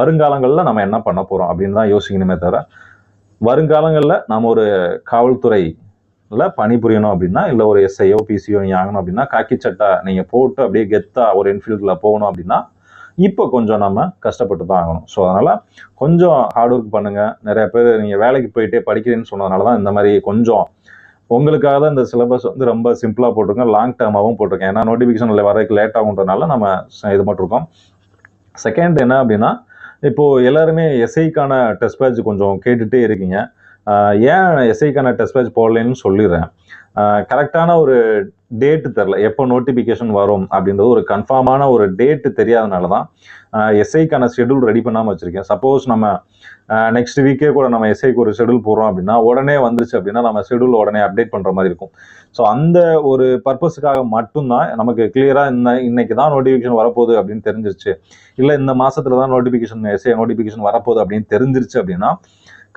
வருங்காலங்களில் நம்ம என்ன பண்ண போகிறோம் அப்படின்னு தான் யோசிக்கணுமே தவிர, வருங்காலங்களில் நம்ம ஒரு காவல்துறையில் பணிபுரியணும் அப்படின்னா, இல்லை ஒரு எஸ்ஐயோ பிசியோ நீங்கள் ஆகணும் அப்படின்னா, காக்கி சட்டை நீங்கள் போட்டு அப்படியே கெத்தாக ஒரு என்ஃபீல்டில் போகணும் அப்படின்னா இப்போ கொஞ்சம் நம்ம கஷ்டப்பட்டு தான் ஆகணும். ஸோ அதனால் கொஞ்சம் ஹார்ட் ஒர்க் பண்ணுங்கள். நிறைய பேர் நீங்கள் வேலைக்கு போயிட்டே படிக்கிறேன்னு சொன்னதுனால தான் இந்த மாதிரி கொஞ்சம் உங்களுக்காக தான் இந்த சிலபஸ் வந்து ரொம்ப சிம்பிளாக போட்டிருக்கேன், லாங் டேர்மாகவும் போட்டிருக்கேன். ஏன்னா நோட்டிஃபிகேஷனில் வரதுக்கு லேட் ஆகுன்றதுனால நம்ம இது பண்ணிருக்கோம். செகண்ட் என்ன அப்படின்னா, இப்போது எல்லாருமே எஸ்ஐக்கான டெஸ்ட் பேட்ச் கொஞ்சம் கேட்டுகிட்டே இருக்கீங்க. ஏன் எஸ்ஐக்கான டெஸ்ட் பேட்ச் போடலைன்னு சொல்லிடுறேன். கரெக்டான ஒரு டேட்டு தெரில, எப்போ நோட்டிஃபிகேஷன் வரும் அப்படின்றது ஒரு கன்ஃபார்மான ஒரு டேட்டு தெரியாதனால தான் எஸ்ஐக்கான ஷெடியூல் ரெடி பண்ணாமல் வச்சுருக்கேன். சப்போஸ் நம்ம நெக்ஸ்ட் வீக்கே கூட நம்ம எஸ்ஐக்கு ஒரு ஷெடியூல் போடுறோம் அப்படின்னா, உடனே வந்துச்சு அப்படின்னா நம்ம ஷெடியூல் உடனே அப்டேட் பண்ணுற மாதிரி இருக்கும். ஸோ அந்த ஒரு பர்பஸுக்காக மட்டும்தான் நமக்கு கிளியராக இன்னைக்கு தான் நோட்டிஃபிகேஷன் வரப்போகுது அப்படின்னு தெரிஞ்சிருச்சு, இல்லை இந்த மாதத்துல தான் நோட்டிஃபிகேஷன் எஸ்ஐ நோட்டிஃபிகேஷன் வரப்போகுது அப்படின்னு தெரிஞ்சிருச்சு அப்படின்னா,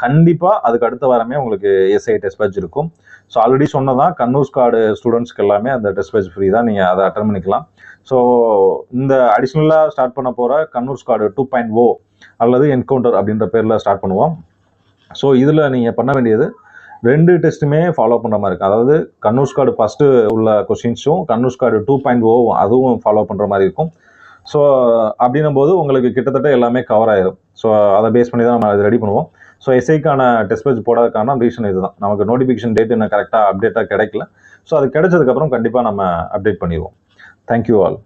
கண்டிப்பாக அதுக்கு அடுத்த வாரமே உங்களுக்கு எஸ்ஐ டெஸ்ட் பேட்ச் இருக்கும். ஸோ ஆல்ரெடி சொன்னதான், கண்ணூர் ஸ்காடு ஸ்டூடெண்ட்ஸ்க்கு எல்லாமே அந்த டெஸ்ட் பேட்ச் ஃப்ரீ தான், நீங்கள் அதை அட்டன் பண்ணிக்கலாம். ஸோ இந்த அடிஷ்னலாக ஸ்டார்ட் பண்ண போகிற கண்ணூர் ஸ்காடு 2.0 அல்லது என்கவுண்டர் அப்படின்ற பேரில் ஸ்டார்ட் பண்ணுவோம். ஸோ இதில் நீங்கள் பண்ண வேண்டியது 2 டெஸ்ட்டுமே ஃபாலோ பண்ணுற மாதிரி இருக்குது. அதாவது கண்ணூர் ஸ்காடு ஃபஸ்ட்டு உள்ள கொஸ்டின்ஸும் கண்ணூர் ஸ்காடு 2.0 அதுவும் ஃபாலோ பண்ணுற மாதிரி இருக்கும். ஸோ அப்படின்னும் போது உங்களுக்கு கிட்டத்தட்ட எல்லாமே கவர் ஆயிடும். ஸோ அதை பேஸ் பண்ணி தான் நம்ம அது ரெடி பண்ணுவோம். ஸோ எஸ்ஐக்கான டெஸ்ட் பேட்ச் போடாததுக்கான ரீசன் இதுதான். நமக்கு நோட்டிஃபிகேஷன் டேட் இன்னும் கரெக்டாக அப்டேட்டாக கிடைக்கல. ஸோ அது கிடைச்சதுக்கப்புறம் கண்டிப்பாக நம்ம அப்டேட் பண்ணிடுவோம். Thank you all.